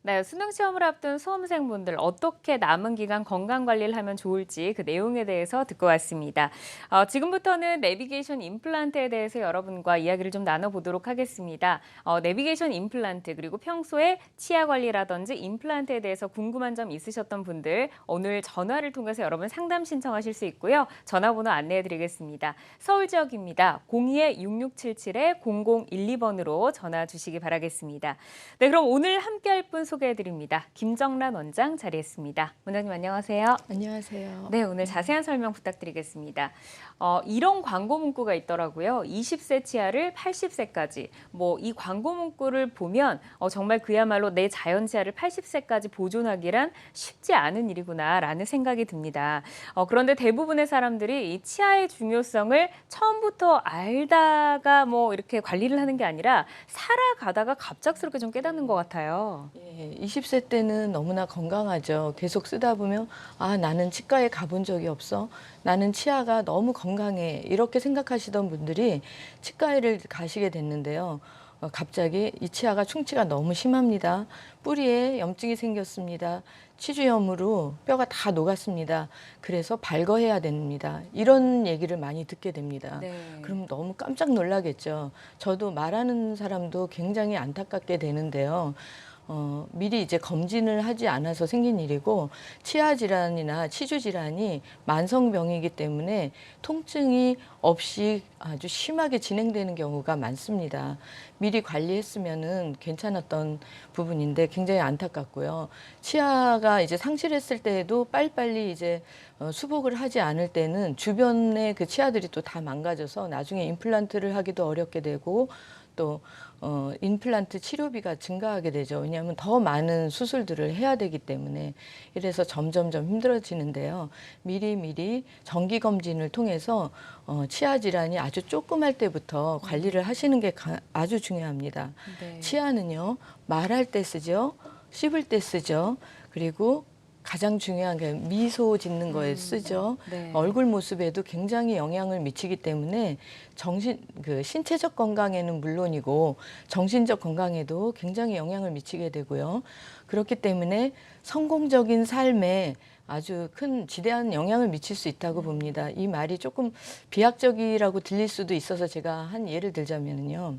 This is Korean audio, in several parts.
네, 수능 시험을 앞둔 수험생분들 어떻게 남은 기간 건강 관리를 하면 좋을지 그 내용에 대해서 듣고 왔습니다. 지금부터는 내비게이션 임플란트에 대해서 여러분과 이야기를 좀 나눠보도록 하겠습니다. 내비게이션 임플란트 그리고 평소에 치아 관리라든지 임플란트에 대해서 궁금한 점 있으셨던 분들 오늘 전화를 통해서 여러분 상담 신청하실 수 있고요. 전화번호 안내해드리겠습니다. 서울 지역입니다. 02-6677-0012번으로 전화 주시기 바라겠습니다. 네, 그럼 오늘 함께할 분 소개해드립니다. 김정란 원장 자리했습니다. 원장님 안녕하세요. 안녕하세요. 네, 오늘 자세한 설명 부탁드리겠습니다. 이런 광고 문구가 있더라고요. 20세 치아를 80세까지. 이 광고 문구를 보면 정말 그야말로 내 자연 치아를 80세까지 보존하기란 쉽지 않은 일이구나라는 생각이 듭니다. 그런데 대부분의 사람들이 이 치아의 중요성을 처음부터 알다가 이렇게 관리를 하는 게 아니라 살아가다가 갑작스럽게 좀 깨닫는 것 같아요. 예, 20세 때는 너무나 건강하죠. 계속 쓰다 보면 나는 치과에 가본 적이 없어. 나는 치아가 너무 건강해. 이렇게 생각하시던 분들이 치과에를 가시게 됐는데요. 갑자기 이 치아가 충치가 너무 심합니다. 뿌리에 염증이 생겼습니다. 치주염으로 뼈가 다 녹았습니다. 그래서 발거해야 됩니다. 이런 얘기를 많이 듣게 됩니다. 네. 그럼 너무 깜짝 놀라겠죠. 저도 말하는 사람도 굉장히 안타깝게 되는데요. 미리 이제 검진을 하지 않아서 생긴 일이고, 치아 질환이나 치주 질환이 만성병이기 때문에 통증이 없이 아주 심하게 진행되는 경우가 많습니다. 미리 관리했으면은 괜찮았던 부분인데 굉장히 안타깝고요. 치아가 이제 상실했을 때에도 빨리빨리 이제 수복을 하지 않을 때는 주변의 그 치아들이 또 다 망가져서 나중에 임플란트를 하기도 어렵게 되고, 또 임플란트 치료비가 증가하게 되죠. 왜냐하면 더 많은 수술들을 해야 되기 때문에. 이래서 점점점 힘들어지는데요. 미리미리 정기 검진을 통해서 치아 질환이 아주 조그말 때부터 관리를 하시는 게 아주 중요합니다. 네. 치아는요, 말할 때 쓰죠, 씹을 때 쓰죠, 그리고 가장 중요한 게 미소 짓는 거에 쓰죠. 네. 얼굴 모습에도 굉장히 영향을 미치기 때문에 신체적 건강에는 물론이고 정신적 건강에도 굉장히 영향을 미치게 되고요. 그렇기 때문에 성공적인 삶에 아주 큰 지대한 영향을 미칠 수 있다고 봅니다. 이 말이 조금 비약적이라고 들릴 수도 있어서 제가 한 예를 들자면요.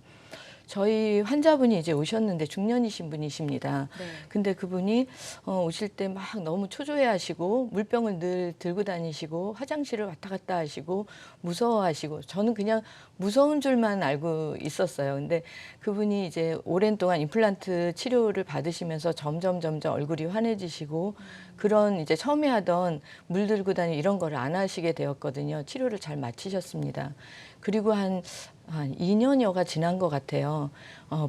저희 환자분이 이제 오셨는데 중년이신 분이십니다. 네. 근데 그분이 오실 때 막 너무 초조해 하시고 물병을 늘 들고 다니시고 화장실을 왔다 갔다 하시고 무서워하시고, 저는 그냥 무서운 줄만 알고 있었어요. 근데 그분이 이제 오랜 동안 임플란트 치료를 받으시면서 점점 얼굴이 환해지시고, 그런 이제 처음에 하던 물 들고 다니 이런 거를 안 하시게 되었거든요. 치료를 잘 마치셨습니다. 그리고 한 2년여가 지난 것 같아요.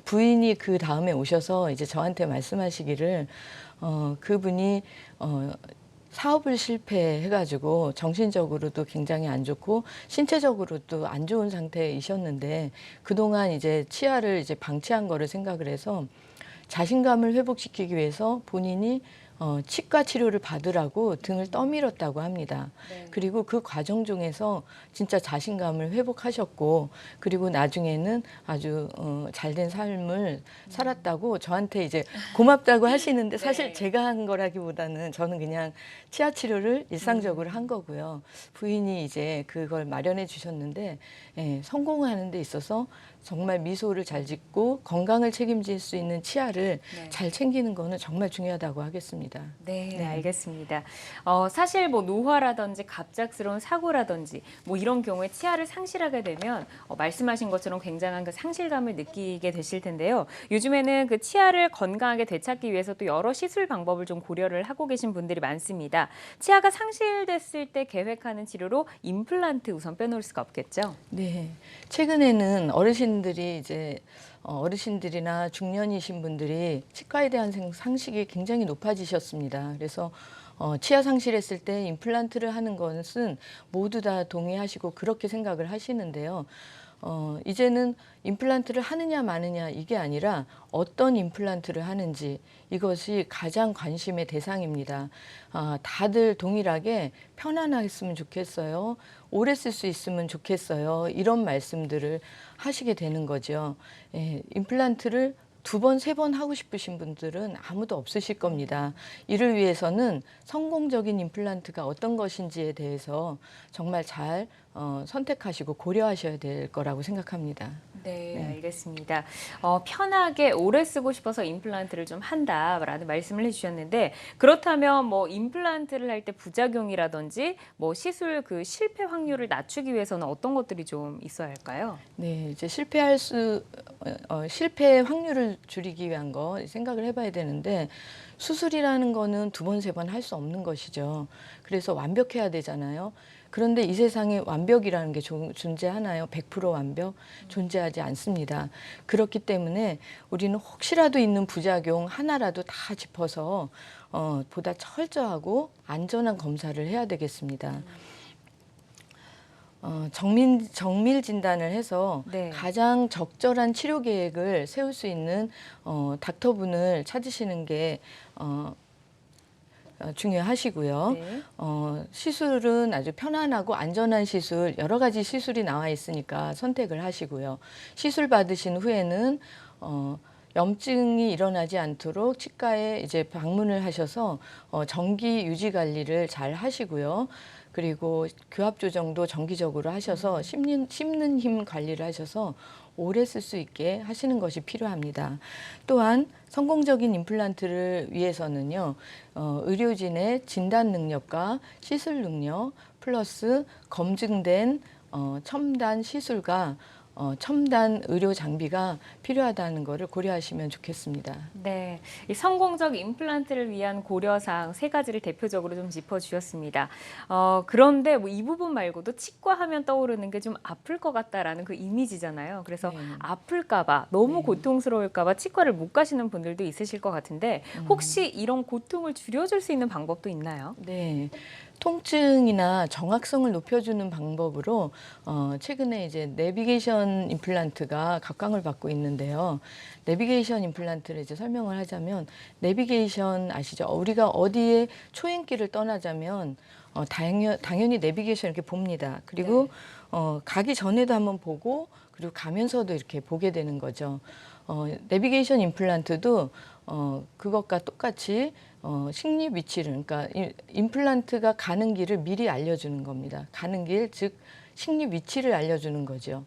부인이 그 다음에 오셔서 이제 저한테 말씀하시기를, 그분이 사업을 실패해가지고 정신적으로도 굉장히 안 좋고 신체적으로도 안 좋은 상태이셨는데, 그동안 이제 치아를 이제 방치한 거를 생각을 해서 자신감을 회복시키기 위해서 본인이 치과 치료를 받으라고 등을 떠밀었다고 합니다. 네. 그리고 그 과정 중에서 진짜 자신감을 회복하셨고, 그리고 나중에는 아주 잘된 삶을 살았다고 저한테 이제 고맙다고 하시는데, 사실 네. 제가 한 거라기보다는 저는 그냥 치아 치료를 일상적으로 한 거고요. 부인이 이제 그걸 마련해 주셨는데, 성공하는 데 있어서 정말 미소를 잘 짓고 건강을 책임질 수 있는 치아를 네. 잘 챙기는 거는 정말 중요하다고 하겠습니다. 네, 알겠습니다. 사실 노화라든지 갑작스러운 사고라든지 이런 경우에 치아를 상실하게 되면 말씀하신 것처럼 굉장한 그 상실감을 느끼게 되실 텐데요. 요즘에는 그 치아를 건강하게 되찾기 위해서 또 여러 시술 방법을 좀 고려를 하고 계신 분들이 많습니다. 치아가 상실됐을 때 계획하는 치료로 임플란트 우선 빼놓을 수가 없겠죠? 네. 최근에는 어르신들이 이제 어르신들이나 중년이신 분들이 치과에 대한 상식이 굉장히 높아지셨습니다. 그래서 치아 상실했을 때 임플란트를 하는 것은 모두 다 동의하시고 그렇게 생각을 하시는데요. 이제는 임플란트를 하느냐 마느냐 이게 아니라 어떤 임플란트를 하는지, 이것이 가장 관심의 대상입니다. 다들 동일하게 편안했으면 좋겠어요. 오래 쓸 수 있으면 좋겠어요. 이런 말씀들을 하시게 되는 거죠. 임플란트를 두 번, 세 번 하고 싶으신 분들은 아무도 없으실 겁니다. 이를 위해서는 성공적인 임플란트가 어떤 것인지에 대해서 정말 잘 선택하시고 고려하셔야 될 거라고 생각합니다. 네, 네. 알겠습니다. 편하게 오래 쓰고 싶어서 임플란트를 좀 한다라는 말씀을 해주셨는데 그렇다면 뭐 임플란트를 할 때 부작용이라든지 뭐 시술 그 실패 확률을 낮추기 위해서는 어떤 것들이 좀 있어야 할까요? 네, 이제 실패 확률을 줄이기 위한 거 생각을 해봐야 되는데 수술이라는 거는 두 번, 세 번 할 수 없는 것이죠. 그래서 완벽해야 되잖아요. 그런데 이 세상에 완벽이라는 게 존재하나요? 100% 완벽? 존재하지 않습니다. 그렇기 때문에 우리는 혹시라도 있는 부작용 하나라도 다 짚어서 보다 철저하고 안전한 검사를 해야 되겠습니다. 정밀 진단을 해서 네. 가장 적절한 치료 계획을 세울 수 있는 닥터분을 찾으시는 게 중요하시고요. 네. 시술은 아주 편안하고 안전한 시술, 여러 가지 시술이 나와 있으니까 선택을 하시고요. 시술 받으신 후에는 염증이 일어나지 않도록 치과에 이제 방문을 하셔서 정기 유지 관리를 잘 하시고요. 그리고 교합 조정도 정기적으로 하셔서 씹는 힘 관리를 하셔서 오래 쓸 수 있게 하시는 것이 필요합니다. 또한 성공적인 임플란트를 위해서는요, 의료진의 진단 능력과 시술 능력 플러스 검증된 첨단 시술과 첨단 의료 장비가 필요하다는 것을 고려하시면 좋겠습니다. 네, 이 성공적 임플란트를 위한 고려사항 세 가지를 대표적으로 좀 짚어주셨습니다. 그런데 뭐 이 부분 말고도 치과 하면 떠오르는 게 좀 아플 것 같다라는 그 이미지잖아요. 그래서 네. 아플까봐 너무 네. 고통스러울까봐 치과를 못 가시는 분들도 있으실 것 같은데 혹시 이런 고통을 줄여줄 수 있는 방법도 있나요? 네. 통증이나 정확성을 높여주는 방법으로 최근에 이제 내비게이션 임플란트가 각광을 받고 있는데요. 내비게이션 임플란트를 이제 설명을 하자면 내비게이션 아시죠? 우리가 어디에 초행길을 떠나자면 당연히 내비게이션 이렇게 봅니다. 그리고 가기 전에도 한번 보고 그리고 가면서도 이렇게 보게 되는 거죠. 내비게이션 임플란트도 그것과 똑같이 식립 위치를 그러니까 임플란트가 가는 길을 미리 알려주는 겁니다. 가는 길, 즉 식립 위치를 알려주는 거죠.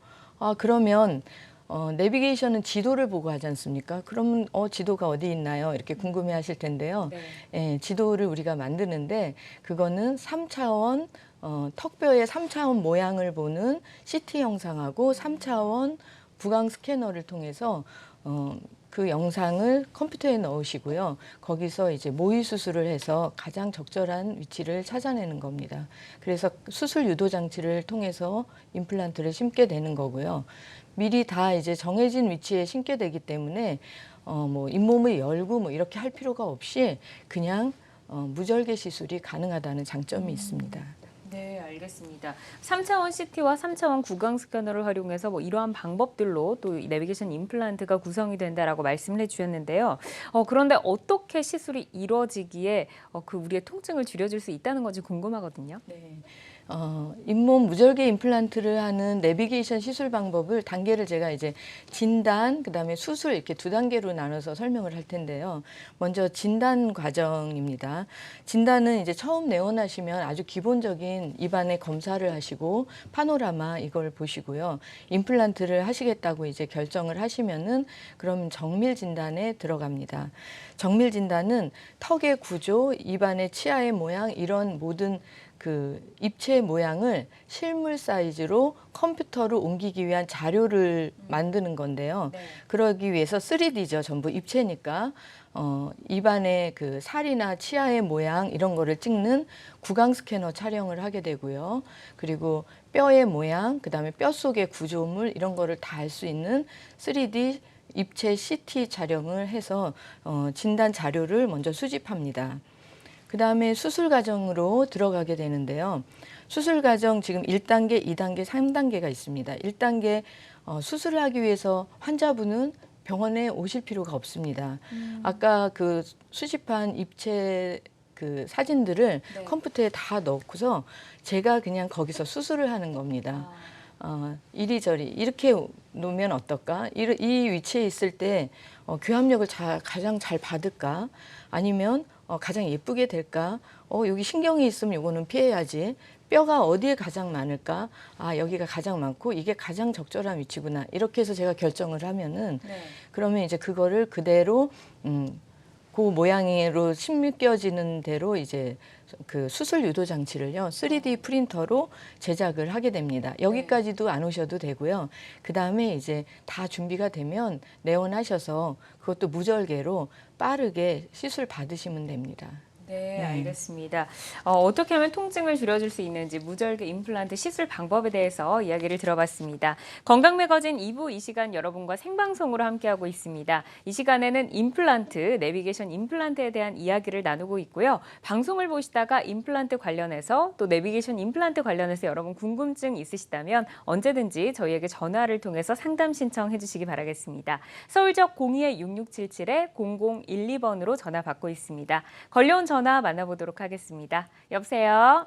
그러면 내비게이션은 지도를 보고 하지 않습니까? 그러면 지도가 어디 있나요? 이렇게 궁금해하실 텐데요. 네. 예, 지도를 우리가 만드는데 그거는 3차원 턱뼈의 3차원 모양을 보는 CT 영상하고 3차원 부강 스캐너를 통해서 그 영상을 컴퓨터에 넣으시고요. 거기서 이제 모의 수술을 해서 가장 적절한 위치를 찾아내는 겁니다. 그래서 수술 유도 장치를 통해서 임플란트를 심게 되는 거고요. 미리 다 이제 정해진 위치에 심게 되기 때문에 뭐 잇몸을 열고 뭐 이렇게 할 필요가 없이 그냥 무절개 시술이 가능하다는 장점이 있습니다. 네, 알겠습니다. 3차원 CT와 3차원 구강 스캐너를 활용해서 뭐 이러한 방법들로 또 이 내비게이션 임플란트가 구성이 된다라고 말씀을 해주셨는데요. 그런데 어떻게 시술이 이루어지기에 그 우리의 통증을 줄여줄 수 있다는 건지 궁금하거든요. 네. 잇몸 무절개 임플란트를 하는 내비게이션 시술 방법을 단계를 제가 이제 진단, 그다음에 수술 이렇게 두 단계로 나눠서 설명을 할 텐데요. 먼저 진단 과정입니다. 진단은 이제 처음 내원하시면 아주 기본적인 입안의 검사를 하시고 파노라마 이걸 보시고요. 임플란트를 하시겠다고 이제 결정을 하시면은 그럼 정밀 진단에 들어갑니다. 정밀 진단은 턱의 구조, 입안의 치아의 모양 이런 모든 그 입체 모양을 실물 사이즈로 컴퓨터로 옮기기 위한 자료를 만드는 건데요. 네. 그러기 위해서 3D죠. 전부 입체니까 입안의 그 살이나 치아의 모양 이런 거를 찍는 구강 스캐너 촬영을 하게 되고요. 그리고 뼈의 모양, 그다음에 뼈 속의 구조물 이런 거를 다 알 수 있는 3D 입체 CT 촬영을 해서 진단 자료를 먼저 수집합니다. 그 다음에 수술 과정으로 들어가게 되는데요. 수술 과정 지금 1단계, 2단계, 3단계가 있습니다. 1단계 수술을 하기 위해서 환자분은 병원에 오실 필요가 없습니다. 아까 그 수집한 입체 그 사진들을 네. 컴퓨터에 다 넣고서 제가 그냥 거기서 수술을 하는 겁니다. 이리저리 이렇게 놓으면 어떨까? 이 위치에 있을 때 교합력을 가장 잘 받을까? 아니면 가장 예쁘게 될까? 여기 신경이 있으면 이거는 피해야지. 뼈가 어디에 가장 많을까? 아, 여기가 가장 많고 이게 가장 적절한 위치구나. 이렇게 해서 제가 결정을 하면은 네. 그러면 이제 그거를 그대로 그 모양으로 심겨지는 대로 이제 그 수술 유도 장치를요 3D 프린터로 제작을 하게 됩니다. 여기까지도 안 오셔도 되고요. 그 다음에 이제 다 준비가 되면 내원하셔서 그것도 무절개로 빠르게 시술 받으시면 됩니다. 네, 알겠습니다. 어떻게 하면 통증을 줄여줄 수 있는지 무절개 임플란트 시술 방법에 대해서 이야기를 들어봤습니다. 건강매거진 2부 이 시간 여러분과 생방송으로 함께하고 있습니다. 이 시간에는 임플란트, 내비게이션 임플란트에 대한 이야기를 나누고 있고요. 방송을 보시다가 임플란트 관련해서 또 내비게이션 임플란트 관련해서 여러분 궁금증 있으시다면 언제든지 저희에게 전화를 통해서 상담 신청해 주시기 바라겠습니다. 서울적 02-667-0012번으로 전화 받고 있습니다. 걸려온 전화 만나보도록 하겠습니다. 여보세요?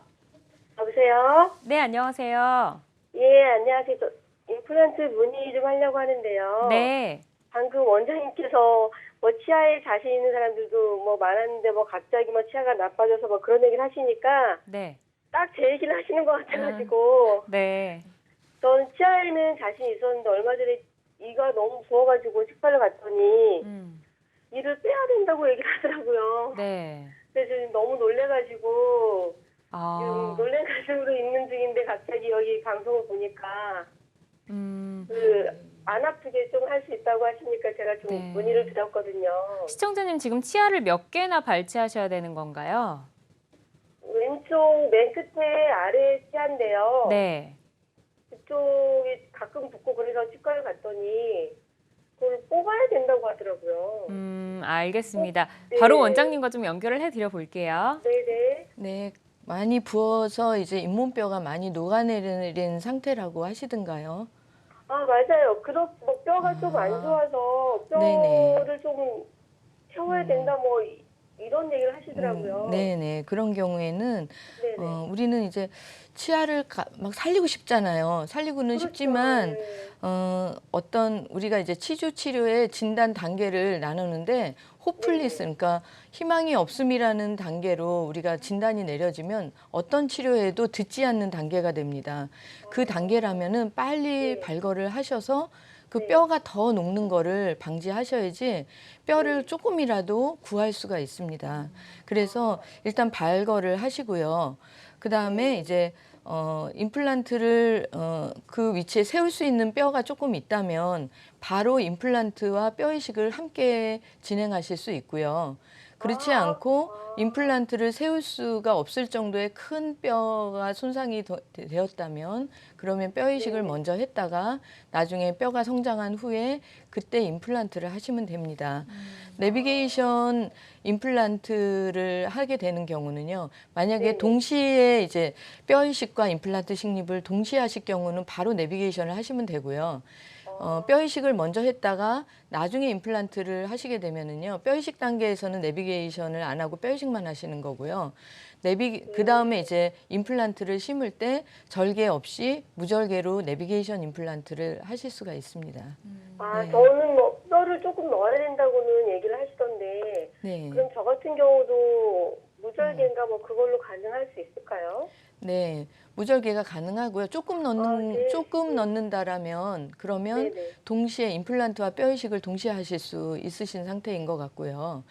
여보세요? 네, 안녕하세요. 예, 안녕하세요. 저 임플란트 문의 좀 하려고 하는데요. 네. 방금 원장님께서 뭐 치아에 자신 있는 사람들도 뭐 많았는데 뭐 갑자기 뭐 치아가 나빠져서 뭐 그런 얘기를 하시니까 네. 딱 제 얘기를 하시는 것 같아가지고 네. 전 치아에는 자신 있었는데 얼마 전에 이가 너무 부어가지고 식사를 갔더니 이를 빼야 된다고 얘기를 하더라고요. 네. 그래서 지금 너무 놀래가지고 아, 놀란 가슴으로 있는 중인데 갑자기 여기 방송을 보니까 안 아프게 좀 할 수 있다고 하시니까 제가 좀 네. 문의를 드렸거든요. 시청자님 지금 치아를 몇 개나 발치하셔야 되는 건가요? 왼쪽 맨 끝에 아래 치아인데요. 네. 그쪽이 가끔 붓고 그래서 치과를 갔더니 그걸 뽑아야 된다고 하더라고요. 알겠습니다. 네. 바로 원장님과 좀 연결을 해드려 볼게요. 네네. 네, 많이 부어서 이제 잇몸뼈가 많이 녹아내린 상태라고 하시던가요? 아 맞아요. 뭐 뼈가 좀 안 좋아서 네네. 뼈를 좀 채워야 된다 뭐 이런 얘기를 하시더라고요. 네네. 그런 경우에는 네네. 우리는 이제 치아를 막 살리고 싶잖아요. 살리고는 그렇죠. 싶지만 네. 어떤 우리가 이제 치주 치료의 진단 단계를 나누는데 호플리스 그러니까 희망이 없음이라는 단계로 우리가 진단이 내려지면 어떤 치료에도 듣지 않는 단계가 됩니다. 그 단계라면은 빨리 발걸을 하셔서 그 뼈가 더 녹는 거를 방지하셔야지 뼈를 조금이라도 구할 수가 있습니다. 그래서 일단 발걸을 하시고요. 그 다음에 이제 임플란트를 그 위치에 세울 수 있는 뼈가 조금 있다면 바로 임플란트와 뼈 이식을 함께 진행하실 수 있고요. 그렇지 않고 임플란트를 세울 수가 없을 정도의 큰 뼈가 손상이 되었다면 그러면 뼈 이식을 먼저 했다가 나중에 뼈가 성장한 후에 그때 임플란트를 하시면 됩니다. 내비게이션 임플란트를 하게 되는 경우는요. 만약에 동시에 이제 뼈 이식과 임플란트 식립을 동시에 하실 경우는 바로 내비게이션을 하시면 되고요. 뼈 이식을 먼저 했다가 나중에 임플란트를 하시게 되면은요. 뼈 이식 단계에서는 내비게이션을 안 하고 뼈 이식만 하시는 거고요. 그 다음에 이제 임플란트를 심을 때 절개 없이 무절개로 내비게이션 임플란트를 하실 수가 있습니다. 아, 저는 뭐 뼈를 조금 넣어야 된다고는 얘기를 하시던데 네. 그럼 저 같은 경우도 무절개인가 뭐 그걸로 가능할 수 있을까요? 네, 무절개가 가능하고요. 조금 넣는다라면 그러면 네네. 동시에 임플란트와 뼈 이식을 동시에 하실 수 있으신 상태인 것 같고요.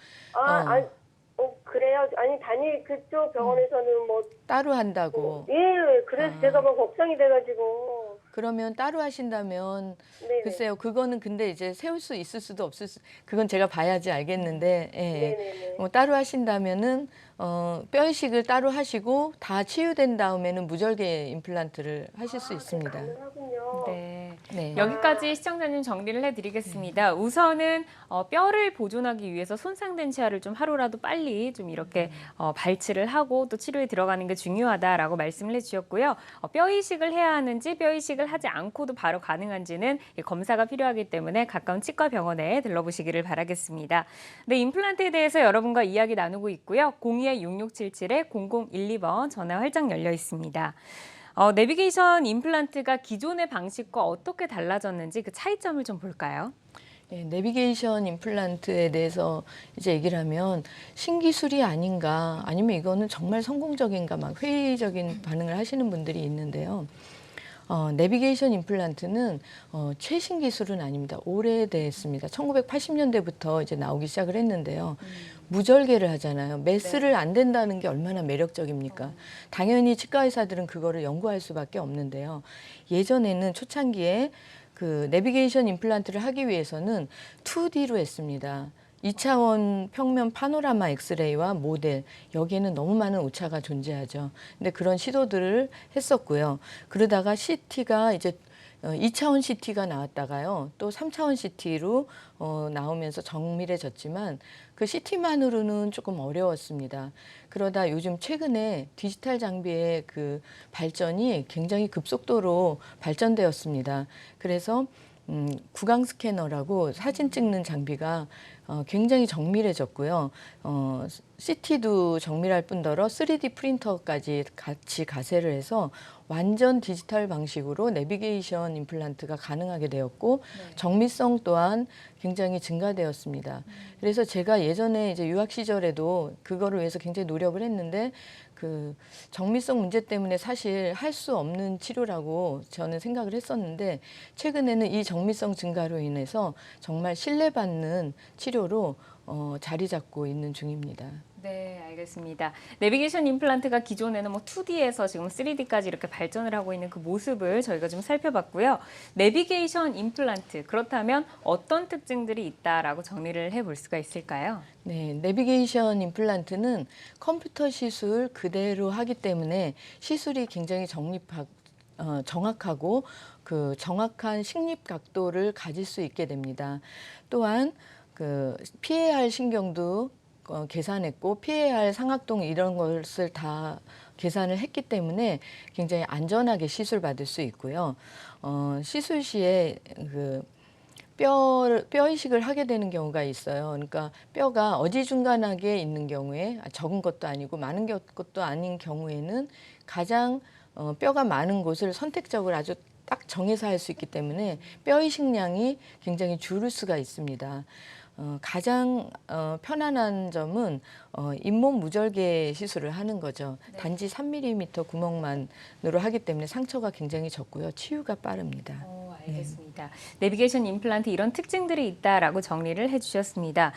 그래요? 아니 단일 그쪽 병원에서는 뭐 따로 한다고. 예, 그래서 제가 막 걱정이 돼가지고 그러면 따로 하신다면 네네. 글쎄요. 그거는 근데 이제 세울 수 있을 수도 없을 수 그건 제가 봐야지 알겠는데 예. 네네네. 뭐 따로 하신다면은 뼈 이식을 따로 하시고 다 치유된 다음에는 무절개 임플란트를 하실 수 있습니다. 가능하군요. 네. 네. 여기까지 시청자님 정리를 해드리겠습니다. 우선은 뼈를 보존하기 위해서 손상된 치아를 좀 하루라도 빨리 좀 이렇게 발치를 하고 또 치료에 들어가는 게 중요하다라고 말씀을 해주셨고요. 뼈 이식을 해야 하는지 뼈 이식을 하지 않고도 바로 가능한지는 검사가 필요하기 때문에 가까운 치과 병원에 들러보시기를 바라겠습니다. 네, 임플란트에 대해서 여러분과 이야기 나누고 있고요. 02-6677-0012번 전화 활짝 열려 있습니다. 내비게이션 임플란트가 기존의 방식과 어떻게 달라졌는지 그 차이점을 좀 볼까요? 네, 내비게이션 임플란트에 대해서 이제 얘기를 하면 신기술이 아닌가 아니면 이거는 정말 성공적인가 막 회의적인 반응을 하시는 분들이 있는데요. 내비게이션 임플란트는 최신 기술은 아닙니다. 오래됐습니다. 1980년대부터 이제 나오기 시작을 했는데요. 무절개를 하잖아요. 메스를 안 된다는 게 얼마나 매력적입니까? 당연히 치과 의사들은 그거를 연구할 수밖에 없는데요. 예전에는 초창기에 그 내비게이션 임플란트를 하기 위해서는 2D로 했습니다. 2차원 평면 파노라마 엑스레이와 모델, 여기에는 너무 많은 오차가 존재하죠. 근데 그런 시도들을 했었고요. 그러다가 CT가 이제 2차원 CT가 나왔다가요. 또 3차원 CT로 나오면서 정밀해졌지만 그 CT만으로는 조금 어려웠습니다. 그러다 요즘 최근에 디지털 장비의 그 발전이 굉장히 급속도로 발전되었습니다. 그래서 구강 스캐너라고 사진 찍는 장비가 굉장히 정밀해졌고요. CT도 정밀할 뿐더러 3D 프린터까지 같이 가세를 해서 완전 디지털 방식으로 내비게이션 임플란트가 가능하게 되었고 정밀성 또한 굉장히 증가되었습니다. 그래서 제가 예전에 이제 유학 시절에도 그거를 위해서 굉장히 노력을 했는데 그 정밀성 문제 때문에 사실 할 수 없는 치료라고 저는 생각을 했었는데 최근에는 이 정밀성 증가로 인해서 정말 신뢰받는 치료로 자리 잡고 있는 중입니다. 네, 알겠습니다. 내비게이션 임플란트가 기존에는 뭐 2D에서 지금 3D까지 이렇게 발전을 하고 있는 그 모습을 저희가 좀 살펴봤고요. 내비게이션 임플란트, 그렇다면 어떤 특징들이 있다라고 정리를 해볼 수가 있을까요? 네, 내비게이션 임플란트는 컴퓨터 시술 그대로 하기 때문에 시술이 굉장히 정확하고 그 정확한 식립 각도를 가질 수 있게 됩니다. 또한 그 피해야 할 신경도 계산했고 피해야 할 상악동 이런 것을 다 계산을 했기 때문에 굉장히 안전하게 시술 받을 수 있고요. 시술 시에 그 뼈 이식을 하게 되는 경우가 있어요. 그러니까 뼈가 어지중간하게 있는 경우에 적은 것도 아니고 많은 것도 아닌 경우에는 가장 뼈가 많은 곳을 선택적으로 아주 딱 정해서 할 수 있기 때문에 뼈 이식량이 굉장히 줄을 수가 있습니다. 가장 편안한 점은 잇몸 무절개 시술을 하는 거죠. 네. 단지 3mm 구멍만으로 하기 때문에 상처가 굉장히 적고요. 치유가 빠릅니다. 알겠습니다. 내비게이션 임플란트 이런 특징들이 있다라고 정리를 해주셨습니다.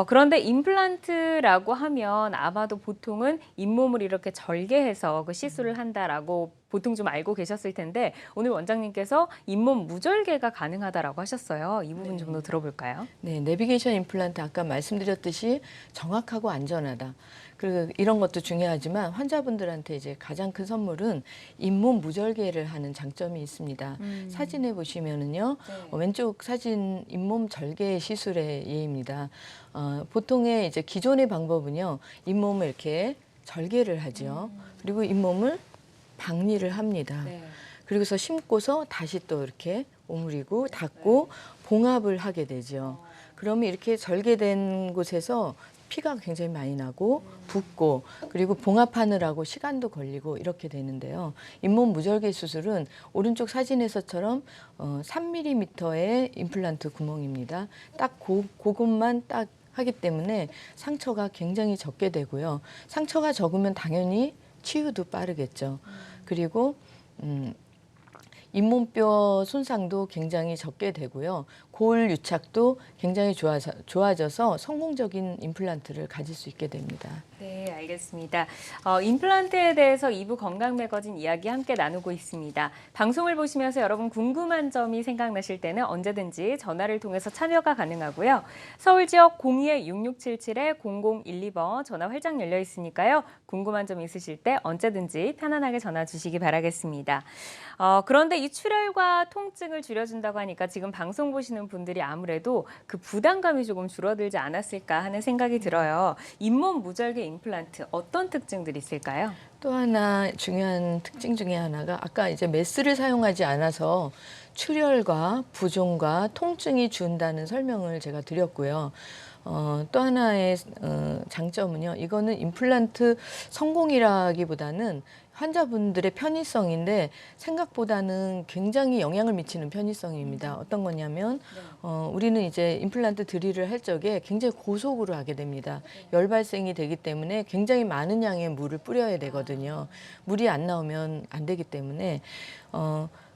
그런데 임플란트라고 하면 아마도 보통은 잇몸을 이렇게 절개해서 그 시술을 한다라고 보통 좀 알고 계셨을 텐데 오늘 원장님께서 잇몸 무절개가 가능하다라고 하셨어요. 이 부분 좀 더 들어볼까요? 네, 내비게이션 임플란트 아까 말씀드렸듯이 정확하고 안전하다. 그리고 이런 것도 중요하지만 환자분들한테 이제 가장 큰 선물은 잇몸 무절개를 하는 장점이 있습니다. 사진에 보시면은요, 왼쪽 사진 잇몸 절개 시술의 예입니다. 보통의 이제 기존의 방법은요, 잇몸을 이렇게 절개를 하죠. 그리고 잇몸을 박리를 합니다. 그리고서 심고서 다시 또 이렇게 오므리고 닫고 봉합을 하게 되죠. 그러면 이렇게 절개된 곳에서 피가 굉장히 많이 나고 붓고 그리고 봉합하느라고 시간도 걸리고 이렇게 되는데요. 잇몸 무절개 수술은 오른쪽 사진에서처럼 3mm의 임플란트 구멍입니다. 딱 그것만 딱 하기 때문에 상처가 굉장히 적게 되고요. 상처가 적으면 당연히 치유도 빠르겠죠. 그리고 잇몸뼈 손상도 굉장히 적게 되고요. 골 유착도 굉장히 좋아져서 성공적인 임플란트를 가질 수 있게 됩니다. 네, 알겠습니다. 임플란트에 대해서 2부 건강 매거진 이야기 함께 나누고 있습니다. 방송을 보시면서 여러분 궁금한 점이 생각나실 때는 언제든지 전화를 통해서 참여가 가능하고요. 서울 지역 02-6677-0012번 전화 활짝 열려 있으니까요. 궁금한 점 있으실 때 언제든지 편안하게 전화 주시기 바라겠습니다. 그런데 이 출혈과 통증을 줄여준다고 하니까 지금 방송 보시는 분들이 아무래도 그 부담감이 조금 줄어들지 않았을까 하는 생각이 들어요. 잇몸 무절개 임플란트 어떤 특징들이 있을까요? 또 하나 중요한 특징 중에 하나가 아까 이제 메스를 사용하지 않아서 출혈과 부종과 통증이 준다는 설명을 제가 드렸고요. 또 하나의 장점은요. 이거는 임플란트 성공이라기보다는 환자분들의 편의성인데 생각보다는 굉장히 영향을 미치는 편의성입니다. 어떤 거냐면 우리는 이제 임플란트 드릴을 할 적에 굉장히 고속으로 하게 됩니다. 열 발생이 되기 때문에 굉장히 많은 양의 물을 뿌려야 되거든요. 물이 안 나오면 안 되기 때문에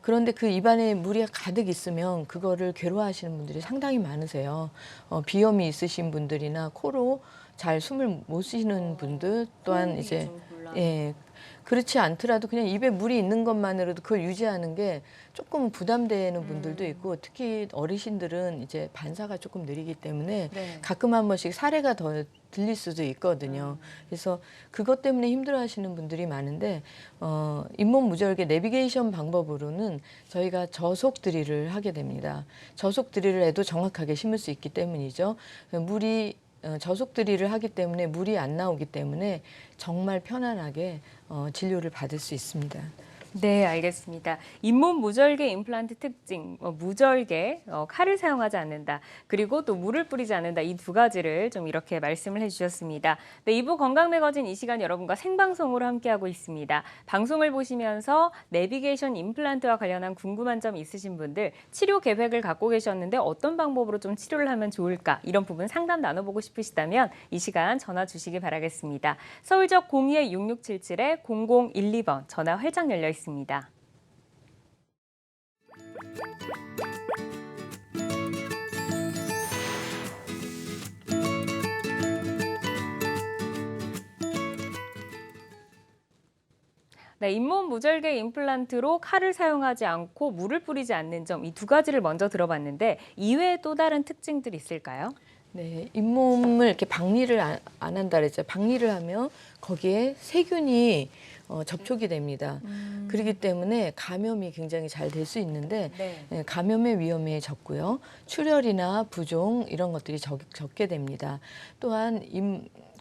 그런데 그 입안에 물이 가득 있으면 그거를 괴로워하시는 분들이 상당히 많으세요. 비염이 있으신 분들이나 코로 잘 숨을 못 쉬는 분들 또한 이제 예. 그렇지 않더라도 그냥 입에 물이 있는 것만으로도 그걸 유지하는 게 조금 부담되는 분들도 있고 특히 어르신들은 이제 반사가 조금 느리기 때문에 네. 가끔 한 번씩 사례가 더 들릴 수도 있거든요. 그래서 그것 때문에 힘들어하시는 분들이 많은데 잇몸 무절개 내비게이션 방법으로는 저희가 저속 드릴을 하게 됩니다. 저속 드릴을 해도 정확하게 심을 수 있기 때문이죠. 물이 저속 드릴을 하기 때문에 물이 안 나오기 때문에 정말 편안하게 진료를 받을 수 있습니다. 네, 알겠습니다. 잇몸 무절개 임플란트 특징, 무절개, 칼을 사용하지 않는다. 그리고 또 물을 뿌리지 않는다. 이 두 가지를 좀 이렇게 말씀을 해주셨습니다. 네, 2부 건강매거진 이 시간 여러분과 생방송으로 함께하고 있습니다. 방송을 보시면서 내비게이션 임플란트와 관련한 궁금한 점 있으신 분들, 치료 계획을 갖고 계셨는데 어떤 방법으로 좀 치료를 하면 좋을까? 이런 부분 상담 나눠보고 싶으시다면 이 시간 전화 주시기 바라겠습니다. 서울적 02-6677-0012번 전화 활짝 열려 있습니다. 네, 잇몸 무절개 임플란트로 칼을 사용하지 않고 물을 뿌리지 않는 점, 이 두 가지를 먼저 들어봤는데 이외에 또 다른 특징들이 있을까요? 네, 잇몸을 이렇게 박리를 안 한다 그랬죠. 박리를 하면 거기에 세균이 접촉이 됩니다. 그렇기 때문에 감염이 굉장히 잘 될 수 있는데 네. 감염의 위험이 적고요. 출혈이나 부종 이런 것들이 적게 됩니다. 또한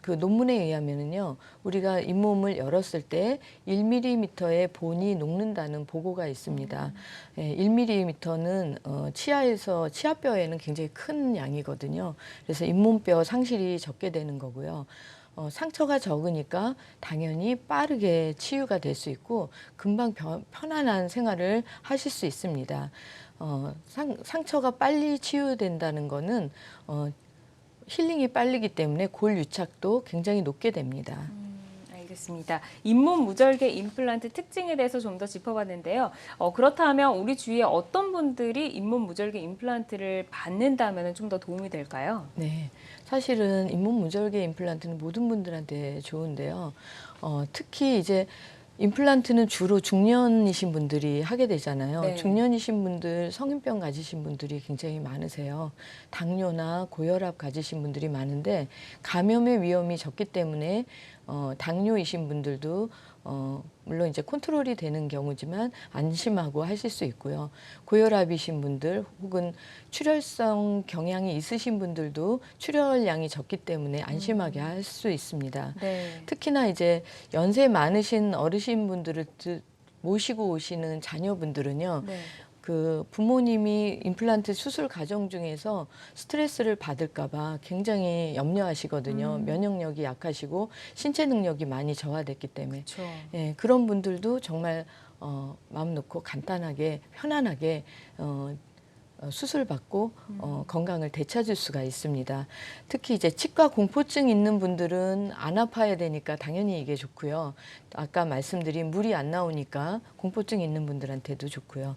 그 논문에 의하면은요, 우리가 잇몸을 열었을 때 1mm의 본이 녹는다는 보고가 있습니다. 1mm는 치아뼈에는 굉장히 큰 양이거든요. 그래서 잇몸뼈 상실이 적게 되는 거고요. 상처가 적으니까 당연히 빠르게 치유가 될 수 있고 금방 편안한 생활을 하실 수 있습니다. 상처가 빨리 치유된다는 거는 힐링이 빠르기 때문에 골 유착도 굉장히 높게 됩니다. 알겠습니다. 잇몸 무절개 임플란트 특징에 대해서 좀 더 짚어봤는데요. 그렇다면 우리 주위에 어떤 분들이 잇몸 무절개 임플란트를 받는다면 좀 더 도움이 될까요? 네, 사실은 잇몸 무절개 임플란트는 모든 분들한테 좋은데요. 특히 이제 임플란트는 주로 중년이신 분들이 하게 되잖아요. 네. 중년이신 분들, 성인병 가지신 분들이 굉장히 많으세요. 당뇨나 고혈압 가지신 분들이 많은데 감염의 위험이 적기 때문에 당뇨이신 분들도 물론 이제 컨트롤이 되는 경우지만 안심하고 하실 수 있고요. 고혈압이신 분들 혹은 출혈성 경향이 있으신 분들도 출혈량이 적기 때문에 안심하게 할 수 있습니다. 네. 특히나 이제 연세 많으신 어르신분들을 모시고 오시는 자녀분들은요. 네. 그 부모님이 임플란트 수술 과정 중에서 스트레스를 받을까봐 굉장히 염려하시거든요. 면역력이 약하시고 신체 능력이 많이 저하됐기 때문에. 그렇죠. 예, 그런 분들도 정말 마음 놓고 간단하게 편안하게 수술 받고 건강을 되찾을 수가 있습니다. 특히 이제 치과 공포증 있는 분들은 안 아파야 되니까 당연히 이게 좋고요. 아까 말씀드린 물이 안 나오니까 공포증 있는 분들한테도 좋고요.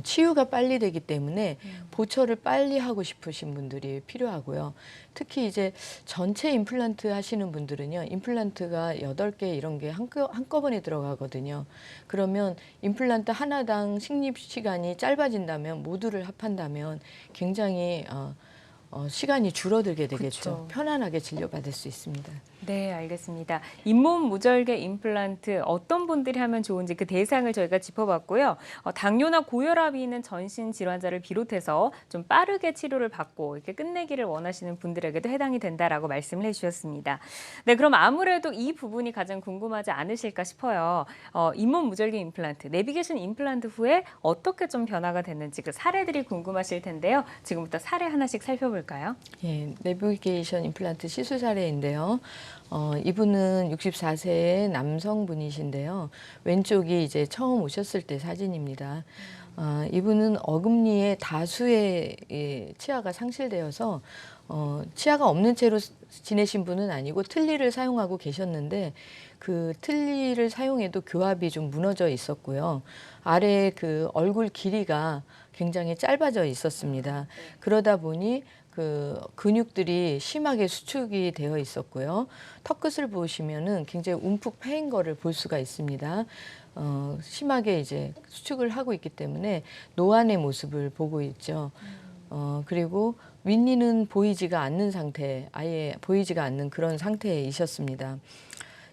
치유가 빨리 되기 때문에 보철을 빨리 하고 싶으신 분들이 필요하고요. 특히 이제 전체 임플란트 하시는 분들은요. 임플란트가 8개 이런 게 한꺼번에 들어가거든요. 그러면 임플란트 하나당 식립 시간이 짧아진다면 모두를 합한다면 굉장히 시간이 줄어들게 되겠죠. 그쵸. 편안하게 진료받을 수 있습니다. 네, 알겠습니다. 잇몸 무절개 임플란트 어떤 분들이 하면 좋은지 그 대상을 저희가 짚어봤고요. 당뇨나 고혈압이 있는 전신 질환자를 비롯해서 좀 빠르게 치료를 받고 이렇게 끝내기를 원하시는 분들에게도 해당이 된다라고 말씀을 해주셨습니다. 네, 그럼 아무래도 이 부분이 가장 궁금하지 않으실까 싶어요. 잇몸 무절개 임플란트, 내비게이션 임플란트 후에 어떻게 좀 변화가 됐는지 그 사례들이 궁금하실 텐데요. 지금부터 사례 하나씩 살펴볼 만나볼까요? 예, 내비게이션 임플란트 시술 사례인데요. 이분은 64세의 남성분이신데요. 왼쪽이 이제 처음 오셨을 때 사진입니다. 이분은 어금니에 다수의 치아가 상실되어서 치아가 없는 채로 지내신 분은 아니고 틀니를 사용하고 계셨는데 그 틀니를 사용해도 교합이 좀 무너져 있었고요. 아래 그 얼굴 길이가 굉장히 짧아져 있었습니다. 그러다 보니 그 근육들이 심하게 수축이 되어 있었고요. 턱끝을 보시면은 굉장히 움푹 패인 거를 볼 수가 있습니다. 심하게 이제 수축을 하고 있기 때문에 노안의 모습을 보고 있죠. 그리고 윗니는 보이지가 않는 상태, 아예 보이지가 않는 그런 상태이셨습니다.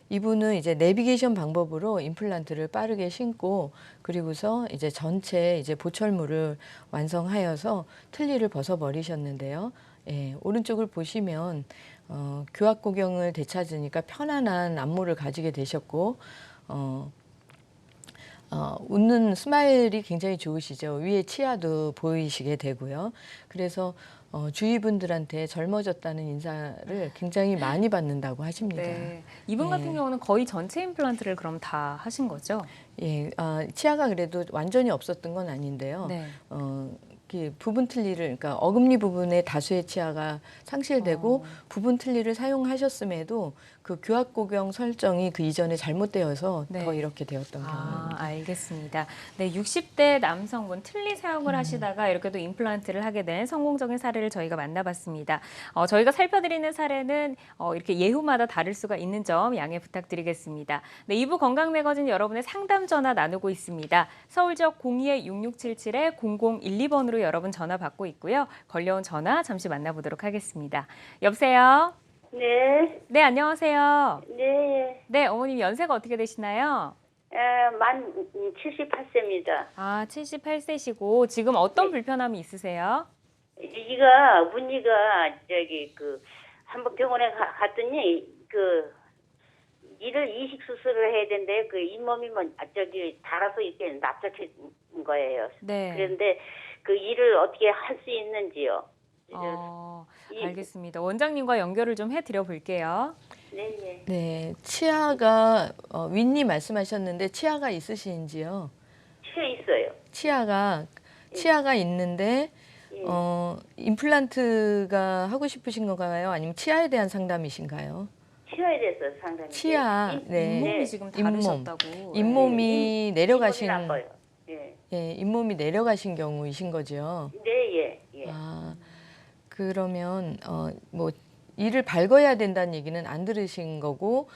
이분은 이제 내비게이션 방법으로 임플란트를 빠르게 신고 그리고서 이제 전체 이제 보철물을 완성하여서 틀니를 벗어버리셨는데요. 예, 오른쪽을 보시면 교합고경을 되찾으니까 편안한 안모를 가지게 되셨고 웃는 스마일이 굉장히 좋으시죠. 위에 치아도 보이시게 되고요. 그래서 주위 분들한테 젊어졌다는 인사를 굉장히 많이 받는다고 하십니다. 네. 이분 같은 경우는 거의 전체 임플란트를 그럼 다 하신 거죠? 예, 치아가 그래도 완전히 없었던 건 아닌데요. 네. 이렇게 부분 틀니를, 그러니까 어금니 부분에 다수의 치아가 상실되고 부분 틀니를 사용하셨음에도 그 교합고경 설정이 그 이전에 잘못되어서 네. 더 이렇게 되었던 경우입니다. 알겠습니다. 네, 60대 남성분 틀니 사용을 하시다가 이렇게 또 임플란트를 하게 된 성공적인 사례를 저희가 만나봤습니다. 저희가 살펴드리는 사례는 이렇게 예후마다 다를 수가 있는 점 양해 부탁드리겠습니다. 네, 2부 건강 매거진 여러분의 상담 전화 나누고 있습니다. 서울 지역 02-6677-0012번으로 여러분 전화 받고 있고요. 걸려온 전화 잠시 만나보도록 하겠습니다. 여보세요? 네. 네, 안녕하세요. 네. 네, 어머님 연세가 어떻게 되시나요? 만 78세입니다. 78세시고 지금 어떤 불편함이 있으세요? 문의가 한번 병원에 갔더니 이를 이식 수술을 해야 되는데 그 잇몸이 닳아서 이렇게 납작해진 거예요. 네. 그런데 그 일을 어떻게 할 수 있는지요? 알겠습니다. 원장님과 연결을 좀 해드려 볼게요. 네. 네, 치아가 윗니 말씀하셨는데 치아가 있으신지요? 치아 있어요. 치아가 있는데 예. 임플란트가 하고 싶으신 건가요? 아니면 치아에 대한 상담이신가요? 치아에 대해서 상담이. 치아, 네. 잇몸이 지금 다르셨다고. 잇몸이 내려가신, 잇몸이 나빠요. 예. 예, 잇몸이 내려가신 경우이신 거죠. 예. 그러면 뭐 이를 밝아야 된다는 얘기는 안 들으신 거고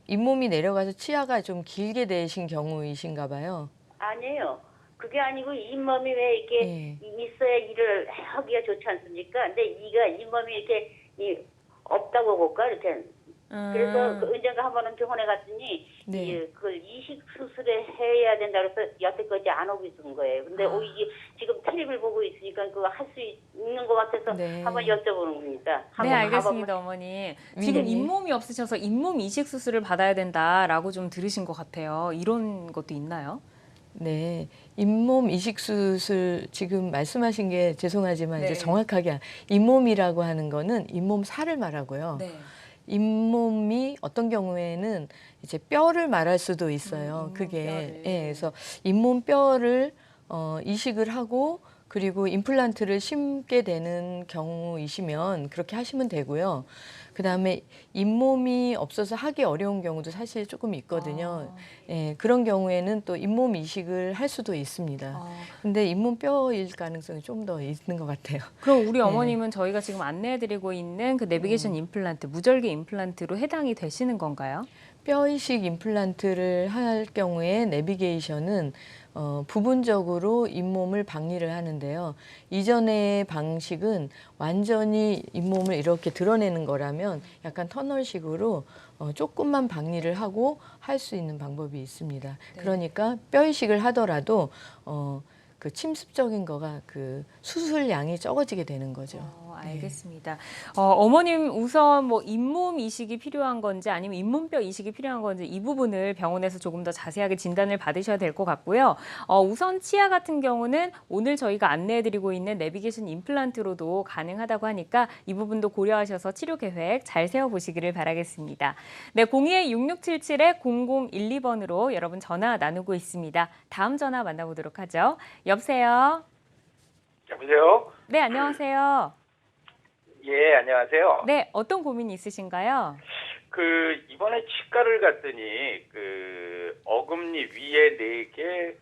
잇몸이 내려가서 치아가 좀 길게 되신 경우이신가 봐요. 아니에요. 그게 아니고 잇몸이 왜 이렇게 있어야 일을 하기가 좋지 않습니까? 근데 잇몸이 이렇게 없다고 볼까 이렇게. 그래서 언젠가 한 번은 병원에 갔더니 그 이식 수술을 해야 된다 그래서 여태까지 안 오고 있는 거예요. 근데 이게 지금 텔레비를 보고 있으니까 그거 할 수 있는 것 같아서 한번 여쭤보는 겁니다. 네, 알겠습니다, 어머니. 지금 잇몸이 없으셔서 잇몸 이식 수술을 받아야 된다라고 좀 들으신 것 같아요. 이런 것도 있나요? 네, 잇몸 이식 수술 지금 말씀하신 게 죄송하지만 이제 정확하게 잇몸이라고 하는 거는 잇몸 살을 말하고요. 네. 잇몸이 어떤 경우에는 이제 뼈를 말할 수도 있어요. 그게 그래서 잇몸 뼈를 이식을 하고 그리고 임플란트를 심게 되는 경우이시면 그렇게 하시면 되고요. 그다음에 잇몸이 없어서 하기 어려운 경우도 사실 조금 있거든요. 예, 그런 경우에는 또 잇몸 이식을 할 수도 있습니다. 근데 잇몸 뼈일 가능성이 좀 더 있는 것 같아요. 그럼 우리 어머님은 저희가 지금 안내해드리고 있는 그 내비게이션 임플란트, 무절개 임플란트로 해당이 되시는 건가요? 뼈 이식 임플란트를 할 경우에 내비게이션은 부분적으로 잇몸을 박리를 하는데요. 이전의 방식은 완전히 잇몸을 이렇게 드러내는 거라면 약간 터널식으로 조금만 박리를 하고 할 수 있는 방법이 있습니다. 그러니까 뼈 이식을 하더라도 그 침습적인 거가 그 수술량이 적어지게 되는 거죠. 알겠습니다. 어머님 우선 뭐 잇몸 이식이 필요한 건지 아니면 잇몸뼈 이식이 필요한 건지 이 부분을 병원에서 조금 더 자세하게 진단을 받으셔야 될 것 같고요. 우선 치아 같은 경우는 오늘 저희가 안내해드리고 있는 내비게이션 임플란트로도 가능하다고 하니까 이 부분도 고려하셔서 치료 계획 잘 세워보시기를 바라겠습니다. 네, 02-667-0012번으로 여러분 전화 나누고 있습니다. 다음 전화 만나보도록 하죠. 여보세요? 여보세요? 네, 안녕하세요. 예, 안녕하세요. 네, 어떤 고민이 있으신가요? 이번에 치과를 갔더니, 어금니 위에 4개,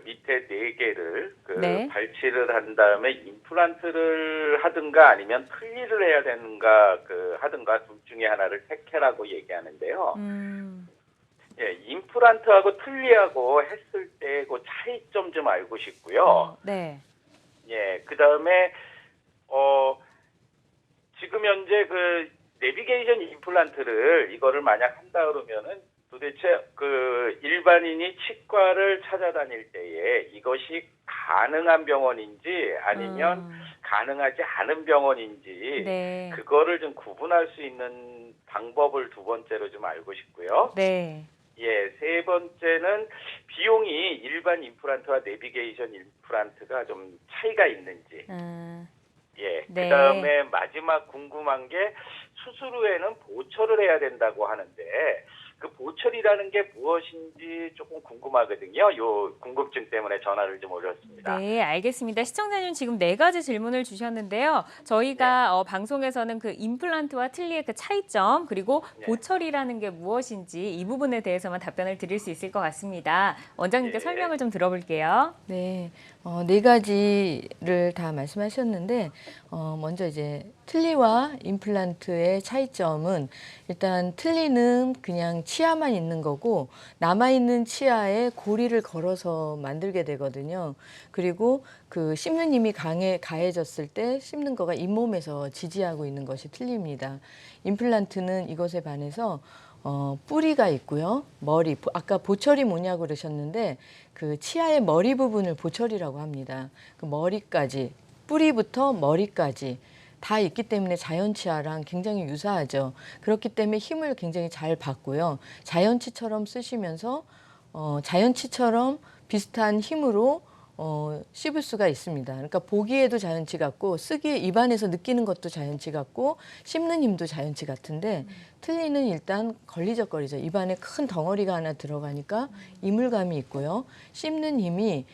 밑에 4개를, 네. 발치를 한 다음에 임플란트를 하든가 아니면 틀니를 해야 되는가, 하든가 둘 중에 하나를 택해라고 얘기하는데요. 예, 임플란트하고 틀니하고 했을 때 그 차이점 좀 알고 싶고요. 네. 예, 그 다음에, 지금 현재 내비게이션 임플란트를 이거를 만약 한다 그러면은 도대체 일반인이 치과를 찾아다닐 때에 이것이 가능한 병원인지 아니면 가능하지 않은 병원인지 네. 그거를 좀 구분할 수 있는 방법을 두 번째로 좀 알고 싶고요. 네. 예, 세 번째는 비용이 일반 임플란트와 내비게이션 임플란트가 좀 차이가 있는지. 예, 네. 그다음에 마지막 궁금한 게 수술 후에는 보철을 해야 된다고 하는데 그 보철이라는 게 무엇인지 조금 궁금하거든요. 요 궁금증 때문에 전화를 좀 올렸습니다. 네, 알겠습니다. 시청자님 지금 4가지 질문을 주셨는데요. 저희가 방송에서는 그 임플란트와 틀니의 그 차이점 그리고 네. 보철이라는 게 무엇인지 이 부분에 대해서만 답변을 드릴 수 있을 것 같습니다. 원장님께 네. 설명을 좀 들어볼게요. 네, 4가지를 다 말씀하셨는데 먼저 이제 틀니와 임플란트의 차이점은 일단 틀니는 그냥 치아만 있는 거고 남아있는 치아에 고리를 걸어서 만들게 되거든요. 그리고 그 씹는 힘이 가해졌을 때 씹는 거가 잇몸에서 지지하고 있는 것이 틀니입니다. 임플란트는 이것에 반해서 뿌리가 있고요. 머리, 아까 보철이 뭐냐고 그러셨는데 그 치아의 머리 부분을 보철이라고 합니다. 그 머리까지, 뿌리부터 머리까지 다 있기 때문에 자연치아랑 굉장히 유사하죠. 그렇기 때문에 힘을 굉장히 잘 받고요. 자연치처럼 쓰시면서 자연치처럼 비슷한 힘으로 씹을 수가 있습니다. 그러니까 보기에도 자연치 같고 쓰기에 입안에서 느끼는 것도 자연치 같고 씹는 힘도 자연치 같은데 틀니는 일단 걸리적거리죠. 입안에 큰 덩어리가 하나 들어가니까 이물감이 있고요. 씹는 힘이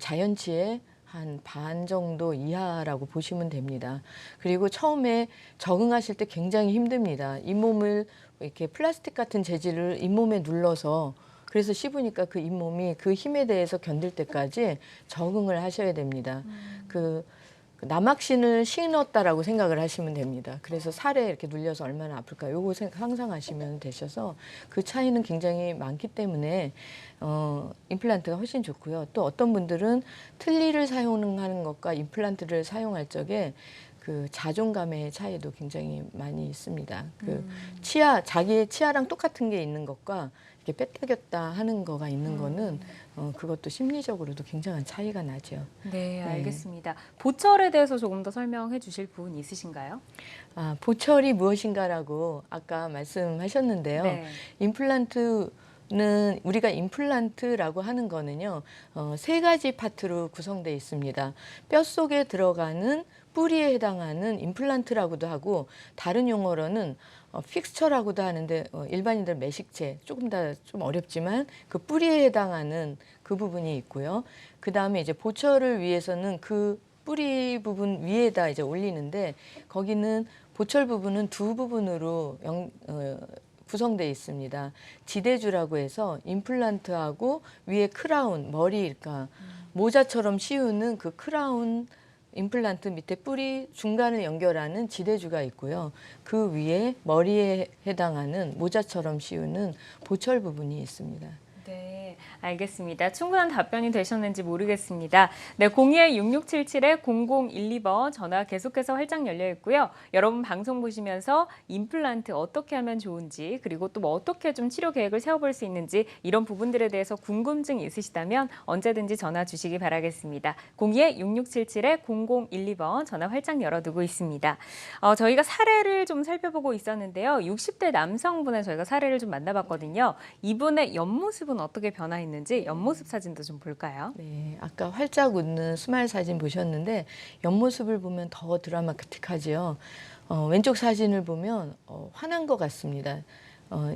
자연치의 한 반 정도 이하라고 보시면 됩니다. 그리고 처음에 적응하실 때 굉장히 힘듭니다. 잇몸을 이렇게 플라스틱 같은 재질을 잇몸에 눌러서 그래서 씹으니까 그 잇몸이 그 힘에 대해서 견딜 때까지 적응을 하셔야 됩니다. 그 남학신을 신었다라고 생각을 하시면 됩니다. 그래서 살에 이렇게 눌려서 얼마나 아플까 요거 상상하시면 되셔서 그 차이는 굉장히 많기 때문에 임플란트가 훨씬 좋고요. 또 어떤 분들은 틀니를 사용하는 것과 임플란트를 사용할 적에 그 자존감의 차이도 굉장히 많이 있습니다. 그 자기의 치아랑 똑같은 게 있는 것과 이렇게 빼뜨겼다 하는 거가 있는 거는 그것도 심리적으로도 굉장한 차이가 나죠. 네, 알겠습니다. 보철에 대해서 조금 더 설명해 주실 부분 있으신가요? 보철이 무엇인가라고 아까 말씀하셨는데요. 네. 임플란트는 우리가 임플란트라고 하는 거는요. 3가지 파트로 구성되어 있습니다. 뼛속에 들어가는 뿌리에 해당하는 임플란트라고도 하고 다른 용어로는 픽스처라고도 하는데 일반인들 매식체 조금 다 좀 어렵지만 그 뿌리에 해당하는 그 부분이 있고요. 그 다음에 이제 보철을 위해서는 그 뿌리 부분 위에다 이제 올리는데 거기는 보철 부분은 2부분으로 구성되어 있습니다. 지대주라고 해서 임플란트하고 위에 크라운, 머리, 그러니까 모자처럼 씌우는 그 크라운 임플란트 밑에 뿌리 중간을 연결하는 지대주가 있고요. 그 위에 머리에 해당하는 모자처럼 씌우는 보철 부분이 있습니다. 네, 네, 알겠습니다. 충분한 답변이 되셨는지 모르겠습니다. 네, 02-6677-0012번 전화 계속해서 활짝 열려 있고요. 여러분 방송 보시면서 임플란트 어떻게 하면 좋은지 그리고 또 뭐 어떻게 좀 치료 계획을 세워볼 수 있는지 이런 부분들에 대해서 궁금증이 있으시다면 언제든지 전화 주시기 바라겠습니다. 02-6677-0012번 전화 활짝 열어두고 있습니다. 저희가 사례를 좀 살펴보고 있었는데요. 60대 남성분의 저희가 사례를 좀 만나봤거든요. 이분의 옆모습은 어떻게 변화했는지 옆모습 사진도 좀 볼까요? 네, 아까 활짝 웃는 스마일 사진 보셨는데 옆모습을 보면 더 드라마틱하지요. 왼쪽 사진을 보면 화난 것 같습니다.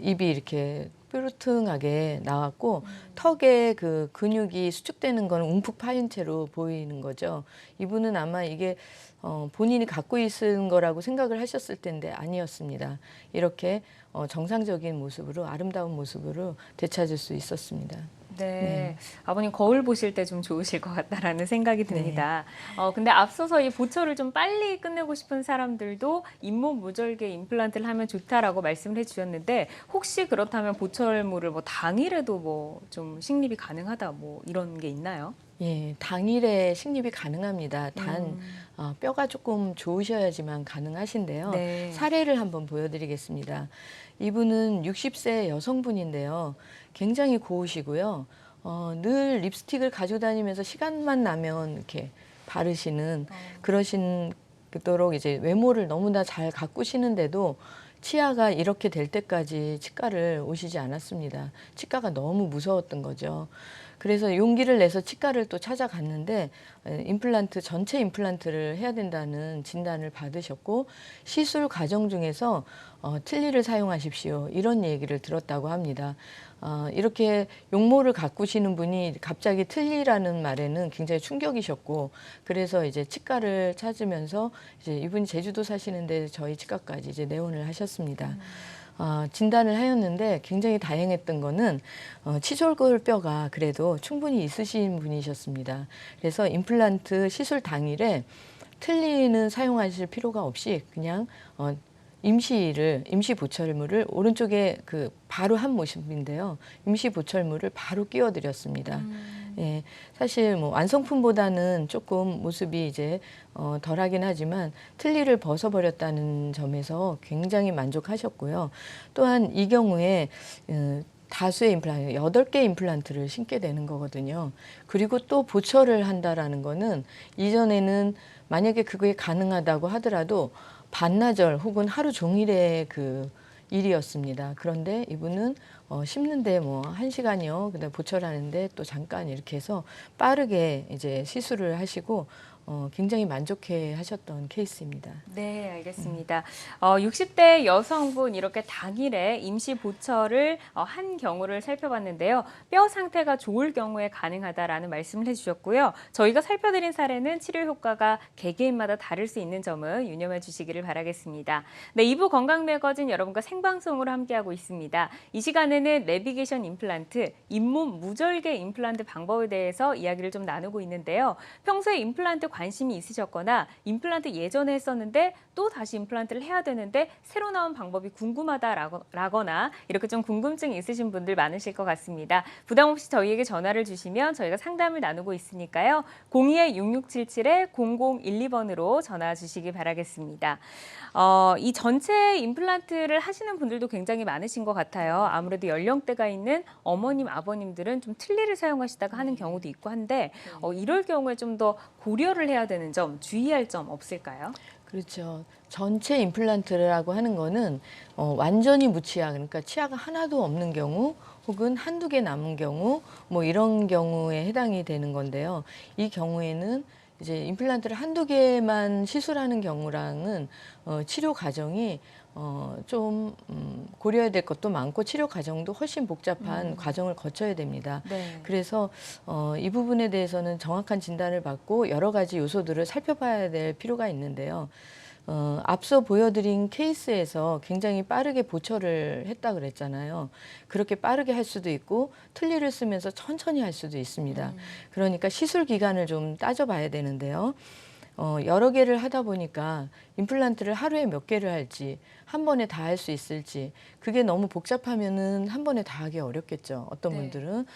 입이 이렇게 뾰루퉁하게 나왔고 턱에 그 근육이 수축되는 건 움푹 파인 채로 보이는 거죠. 이분은 아마 이게 본인이 갖고 있은 거라고 생각을 하셨을 텐데 아니었습니다. 이렇게 정상적인 모습으로 아름다운 모습으로 되찾을 수 있었습니다. 네. 아버님 거울 보실 때 좀 좋으실 것 같다라는 생각이 듭니다. 근데 앞서서 이 보철을 좀 빨리 끝내고 싶은 사람들도 잇몸 무절개 임플란트를 하면 좋다라고 말씀을 해주셨는데 혹시 그렇다면 보철물을 뭐 당일에도 뭐 좀 식립이 가능하다 뭐 이런 게 있나요? 예, 당일에 식립이 가능합니다. 단 뼈가 조금 좋으셔야지만 가능하신데요. 네. 사례를 한번 보여드리겠습니다. 이분은 60세 여성분인데요. 굉장히 고우시고요. 늘 립스틱을 가지고 다니면서 시간만 나면 이렇게 바르시는 그러도록 이제 외모를 너무나 잘 가꾸시는데도 치아가 이렇게 될 때까지 치과를 오시지 않았습니다. 치과가 너무 무서웠던 거죠. 그래서 용기를 내서 치과를 또 찾아갔는데 전체 임플란트를 해야 된다는 진단을 받으셨고 시술 과정 중에서 틀니를 사용하십시오. 이런 얘기를 들었다고 합니다. 이렇게 용모를 가꾸시는 분이 갑자기 틀니라는 말에는 굉장히 충격이셨고 그래서 이제 치과를 찾으면서 이제 이분이 제주도 사시는데 저희 치과까지 이제 내원을 하셨습니다. 진단을 하였는데 굉장히 다행했던 거는 치졸골 뼈가 그래도 충분히 있으신 분이셨습니다. 그래서 임플란트 시술 당일에 틀니는 사용하실 필요가 없이 그냥 임시 보철물을 오른쪽에 바로 한 모습인데요. 임시 보철물을 바로 끼워드렸습니다. 예, 사실 뭐 완성품보다는 조금 모습이 이제 덜하긴 하지만 틀니를 벗어버렸다는 점에서 굉장히 만족하셨고요. 또한 이 경우에 다수의 임플란트, 8개 임플란트를 신게 되는 거거든요. 그리고 또 보철을 한다라는 거는 이전에는 만약에 그게 가능하다고 하더라도 반나절 혹은 하루 종일의 그 일이었습니다. 그런데 이분은 씹는데 뭐 1시간이요. 그다음에 보철하는데 또 잠깐 이렇게 해서 빠르게 이제 시술을 하시고 굉장히 만족해 하셨던 케이스입니다. 네, 알겠습니다. 60대 여성분 이렇게 당일에 임시 보철을 한 경우를 살펴봤는데요. 뼈 상태가 좋을 경우에 가능하다라는 말씀을 해주셨고요. 저희가 살펴드린 사례는 치료 효과가 개개인마다 다를 수 있는 점은 유념해 주시기를 바라겠습니다. 네, 2부 건강 매거진 여러분과 생방송으로 함께하고 있습니다. 이 시간에는 내비게이션 임플란트, 잇몸 무절개 임플란트 방법에 대해서 이야기를 좀 나누고 있는데요. 평소에 임플란트 관심이 있으셨거나 임플란트 예전에 했었는데 또 다시 임플란트를 해야 되는데 새로 나온 방법이 궁금하다라거나 이렇게 좀 궁금증이 있으신 분들 많으실 것 같습니다. 부담 없이 저희에게 전화를 주시면 저희가 상담을 나누고 있으니까요. 02-6677-0012번으로 전화 주시기 바라겠습니다. 이 전체 임플란트를 하시는 분들도 굉장히 많으신 것 같아요. 아무래도 연령대가 있는 어머님, 아버님들은 좀 틀니를 사용하시다가 하는 경우도 있고 한데 이럴 경우에 좀 더 고려를 해야 되는 점, 주의할 점 없을까요? 그렇죠. 전체 임플란트라고 하는 거는 완전히 무치아, 그러니까 치아가 하나도 없는 경우 혹은 한두 개 남은 경우 뭐 이런 경우에 해당이 되는 건데요. 이 경우에는 이제 임플란트를 한두 개만 시술하는 경우랑은 치료 과정이 좀 고려해야 될 것도 많고 치료 과정도 훨씬 복잡한 과정을 거쳐야 됩니다. 네. 그래서 이 부분에 대해서는 정확한 진단을 받고 여러 가지 요소들을 살펴봐야 될 필요가 있는데요. 앞서 보여드린 케이스에서 굉장히 빠르게 보철을 했다 그랬잖아요. 그렇게 빠르게 할 수도 있고 틀니를 쓰면서 천천히 할 수도 있습니다. 그러니까 시술 기간을 좀 따져봐야 되는데요. 여러 개를 하다 보니까 임플란트를 하루에 몇 개를 할지 한 번에 다 할 수 있을지 그게 너무 복잡하면은 한 번에 다 하기 어렵겠죠. 어떤 네. 분들은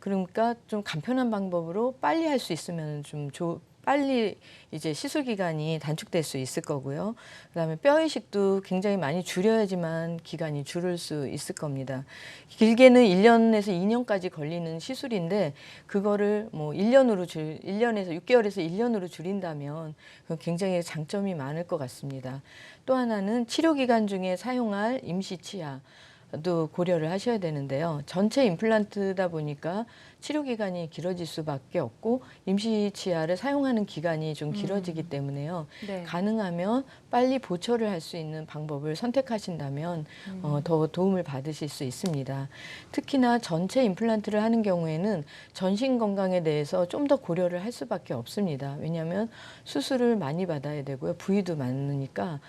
그러니까 좀 간편한 방법으로 빨리 할 수 있으면 빨리 이제 시술 기간이 단축될 수 있을 거고요. 그다음에 뼈 이식도 굉장히 많이 줄여야지만 기간이 줄을 수 있을 겁니다. 길게는 1년에서 2년까지 걸리는 시술인데 그거를 뭐 1년에서 6개월에서 1년으로 줄인다면 그건 굉장히 장점이 많을 것 같습니다. 또 하나는 치료 기간 중에 사용할 임시 치아도 고려를 하셔야 되는데요. 전체 임플란트다 보니까 치료 기간이 길어질 수밖에 없고 임시 치아를 사용하는 기간이 좀 길어지기 때문에요. 네. 가능하면 빨리 보철을 할 수 있는 방법을 선택하신다면 더 도움을 받으실 수 있습니다. 특히나 전체 임플란트를 하는 경우에는 전신 건강에 대해서 좀 더 고려를 할 수밖에 없습니다. 왜냐하면 수술을 많이 받아야 되고요. 부위도 많으니까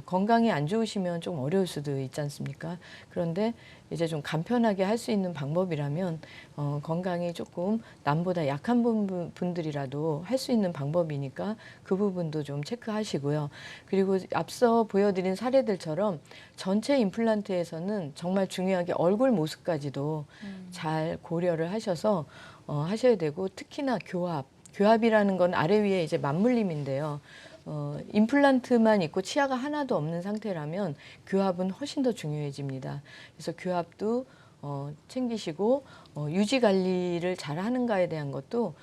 건강이 안 좋으시면 좀 어려울 수도 있지 않습니까? 그런데 이제 좀 간편하게 할 수 있는 방법이라면 건강이 조금 남보다 약한 분들이라도 할 수 있는 방법이니까 그 부분도 좀 체크하시고요. 그리고 앞서 보여드린 사례들처럼 전체 임플란트에서는 정말 중요하게 얼굴 모습까지도 잘 고려를 하셔서 하셔야 되고 특히나 교합이라는 건 아래 위에 이제 맞물림인데요. 임플란트만 있고 치아가 하나도 없는 상태라면 교합은 훨씬 더 중요해집니다. 그래서 교합도 챙기시고 유지 관리를 잘 하는가에 대한 것도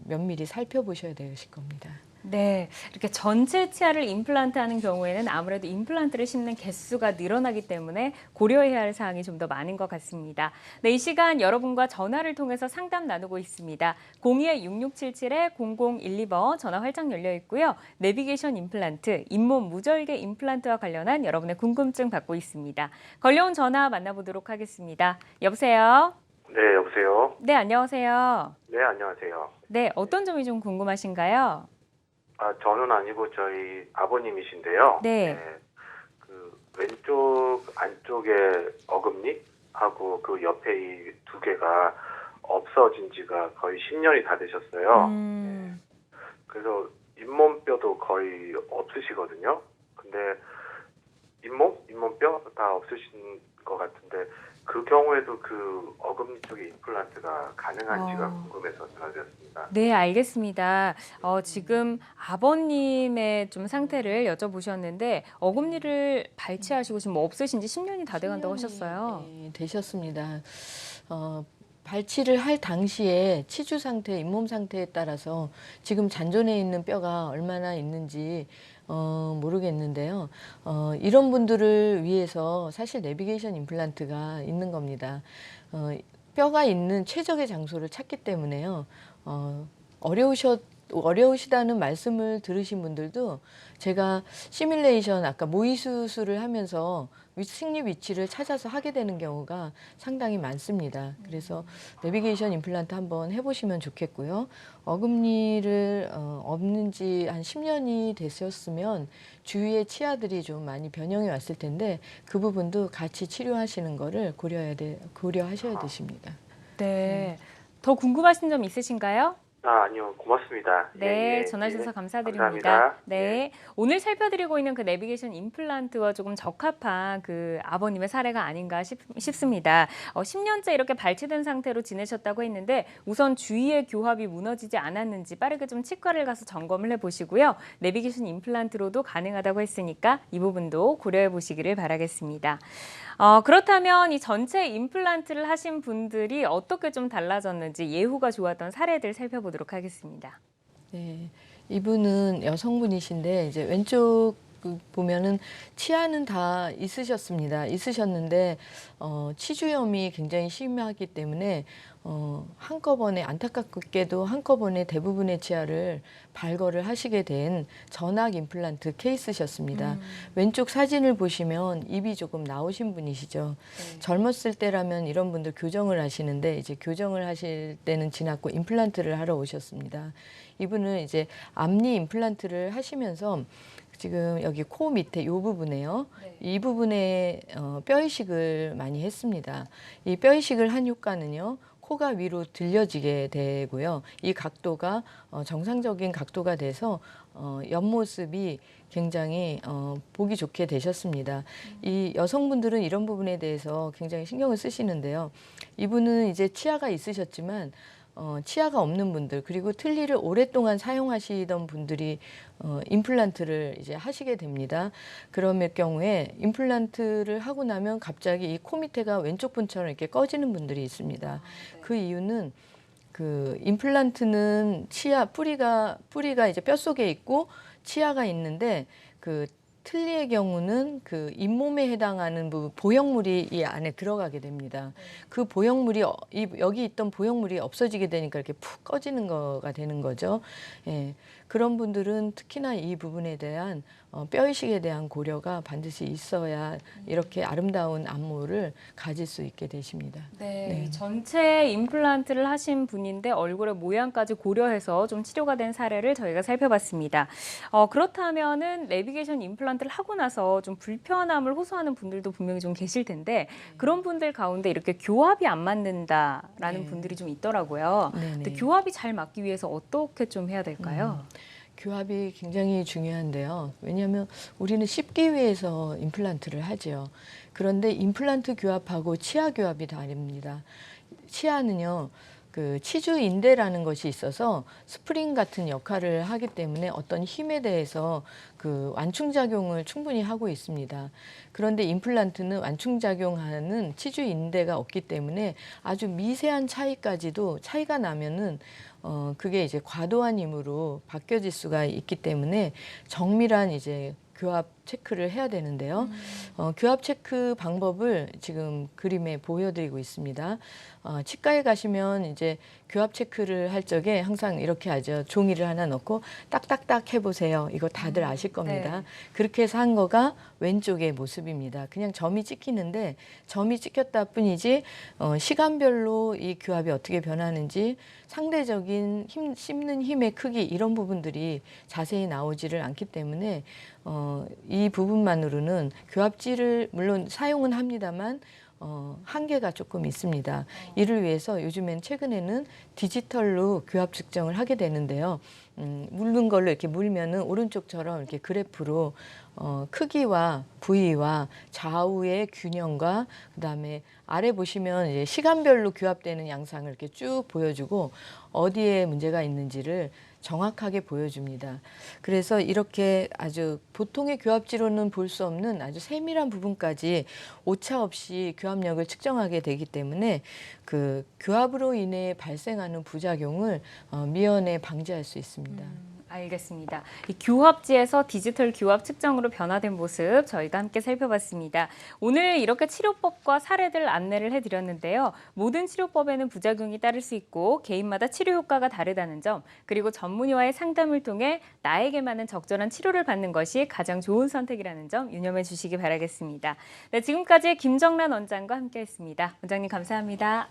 면밀히 살펴보셔야 되실 겁니다. 네, 이렇게 전체 치아를 임플란트하는 경우에는 아무래도 임플란트를 심는 개수가 늘어나기 때문에 고려해야 할 사항이 좀 더 많은 것 같습니다. 네, 이 시간 여러분과 전화를 통해서 상담 나누고 있습니다. 02-6677-0012번 전화 활짝 열려 있고요. 내비게이션 임플란트, 잇몸 무절개 임플란트와 관련한 여러분의 궁금증 받고 있습니다. 걸려온 전화 만나보도록 하겠습니다. 여보세요? 네, 여보세요. 네, 안녕하세요. 네, 안녕하세요. 네, 어떤 점이 좀 궁금하신가요? 저는 아니고 저희 아버님이신데요. 네. 그 왼쪽 안쪽에 어금니하고 그 옆에 이 두 개가 없어진 지가 거의 10년이 다 되셨어요. 그래서 잇몸뼈도 거의 없으시거든요. 근데 잇몸뼈 다 없으신 것 같은데 그 경우에도 그 어금니 쪽에 임플란트가 가능한지가 궁금해서 전화드렸습니다. 네, 알겠습니다. 지금 아버님의 좀 상태를 여쭤보셨는데 어금니를 발치하시고 지금 없으신 지 10년이 다 돼간다고 하셨어요. 네, 되셨습니다. 발치를 할 당시에 치주 상태, 잇몸 상태에 따라서 지금 잔존에 있는 뼈가 얼마나 있는지 모르겠는데요. 이런 분들을 위해서 사실 내비게이션 임플란트가 있는 겁니다. 뼈가 있는 최적의 장소를 찾기 때문에요. 어려우시다는 말씀을 들으신 분들도 제가 시뮬레이션 아까 모의 수술을 하면서 승립 위치를 찾아서 하게 되는 경우가 상당히 많습니다. 그래서 내비게이션 임플란트 한번 해보시면 좋겠고요. 어금니를 없는 지 한 10년이 되셨으면 주위의 치아들이 좀 많이 변형이 왔을 텐데 그 부분도 같이 치료하시는 거를 고려하셔야 되십니다. 네. 더 궁금하신 점 있으신가요? 아니요, 고맙습니다. 네, 예, 전화 주셔서 예. 감사드립니다. 감사합니다. 네, 오늘 살펴드리고 있는 그 내비게이션 임플란트와 조금 적합한 그 아버님의 사례가 아닌가 싶습니다. 10년째 이렇게 발치된 상태로 지내셨다고 했는데 우선 주위의 교합이 무너지지 않았는지 빠르게 좀 치과를 가서 점검을 해보시고요. 내비게이션 임플란트로도 가능하다고 했으니까 이 부분도 고려해 보시기를 바라겠습니다. 그렇다면 이 전체 임플란트를 하신 분들이 어떻게 좀 달라졌는지 예후가 좋았던 사례들 살펴보도록 하겠습니다. 네, 이분은 여성분이신데 이제 왼쪽 보면은 치아는 다 있으셨는데 치주염이 굉장히 심하기 때문에 한꺼번에 안타깝게도 한꺼번에 대부분의 치아를 발거를 하시게 된 전악 임플란트 케이스셨습니다. 왼쪽 사진을 보시면 입이 조금 나오신 분이시죠. 네. 젊었을 때라면 이런 분들 교정을 하시는데 이제 교정을 하실 때는 지났고 임플란트를 하러 오셨습니다. 이분은 이제 앞니 임플란트를 하시면서 지금 여기 코 밑에 이 부분에요. 네. 이 부분에 뼈 이식을 많이 했습니다. 이 뼈 이식을 한 효과는요. 코가 위로 들려지게 되고요. 이 각도가 정상적인 각도가 돼서 옆모습이 굉장히 보기 좋게 되셨습니다. 이 여성분들은 이런 부분에 대해서 굉장히 신경을 쓰시는데요. 이분은 이제 치아가 있으셨지만 치아가 없는 분들 그리고 틀니를 오랫동안 사용하시던 분들이 임플란트를 이제 하시게 됩니다. 그럴 경우에 임플란트를 하고 나면 갑자기 이 코 밑에가 왼쪽 분처럼 이렇게 꺼지는 분들이 있습니다. 그 이유는 그 임플란트는 치아 뿌리가 이제 뼛속에 있고 치아가 있는데 그 틀니의 경우는 그 잇몸에 해당하는 보형물이 이 안에 들어가게 됩니다. 그 보형물이 여기 있던 보형물이 없어지게 되니까 이렇게 푹 꺼지는 거가 되는 거죠. 예. 그런 분들은 특히나 이 부분에 대한 뼈이식에 대한 고려가 반드시 있어야 이렇게 아름다운 안모를 가질 수 있게 되십니다. 네, 전체 임플란트를 하신 분인데 얼굴의 모양까지 고려해서 좀 치료가 된 사례를 저희가 살펴봤습니다. 그렇다면은 내비게이션 임플란트를 하고 나서 좀 불편함을 호소하는 분들도 분명히 좀 계실 텐데 그런 분들 가운데 이렇게 교합이 안 맞는다라는 분들이 좀 있더라고요. 근데 교합이 잘 맞기 위해서 어떻게 좀 해야 될까요? 교합이 굉장히 중요한데요. 왜냐하면 우리는 씹기 위해서 임플란트를 하죠. 그런데 임플란트 교합하고 치아 교합이 다릅니다. 치아는요, 그 치주인대라는 것이 있어서 스프링 같은 역할을 하기 때문에 어떤 힘에 대해서 그 완충작용을 충분히 하고 있습니다. 그런데 임플란트는 완충작용하는 치주인대가 없기 때문에 아주 미세한 차이까지도 차이가 나면은 그게 이제 과도한 힘으로 바뀌어질 수가 있기 때문에 정밀한 이제 교합 체크를 해야 되는데요. 교합 체크 방법을 지금 그림에 보여드리고 있습니다. 치과에 가시면 이제 교합 체크를 할 적에 항상 이렇게 하죠. 종이를 하나 넣고 딱딱딱 해보세요. 이거 다들 아실 겁니다. 네. 그렇게 해서 한 거가 왼쪽의 모습입니다. 그냥 점이 찍히는데 점이 찍혔다 뿐이지 시간별로 이 교합이 어떻게 변하는지 상대적인 씹는 힘의 크기 이런 부분들이 자세히 나오지를 않기 때문에 이 부분만으로는 교합지를 물론 사용은 합니다만 한계가 조금 있습니다. 이를 위해서 요즘엔 최근에는 디지털로 교합 측정을 하게 되는데요. 물는 걸로 이렇게 물면은 오른쪽처럼 이렇게 그래프로 크기와 부위와 좌우의 균형과 그다음에 아래 보시면 이제 시간별로 교합되는 양상을 이렇게 쭉 보여주고 어디에 문제가 있는지를 정확하게 보여줍니다. 그래서 이렇게 아주 보통의 교합지로는 볼 수 없는 아주 세밀한 부분까지 오차 없이 교합력을 측정하게 되기 때문에 그 교합으로 인해 발생하는 부작용을 미연에 방지할 수 있습니다. 알겠습니다. 이 교합지에서 디지털 교합 측정으로 변화된 모습 저희가 함께 살펴봤습니다. 오늘 이렇게 치료법과 사례들 안내를 해드렸는데요. 모든 치료법에는 부작용이 따를 수 있고 개인마다 치료 효과가 다르다는 점, 그리고 전문의와의 상담을 통해 나에게 맞는 적절한 치료를 받는 것이 가장 좋은 선택이라는 점 유념해 주시기 바라겠습니다. 네, 지금까지 김정란 원장과 함께했습니다. 원장님 감사합니다.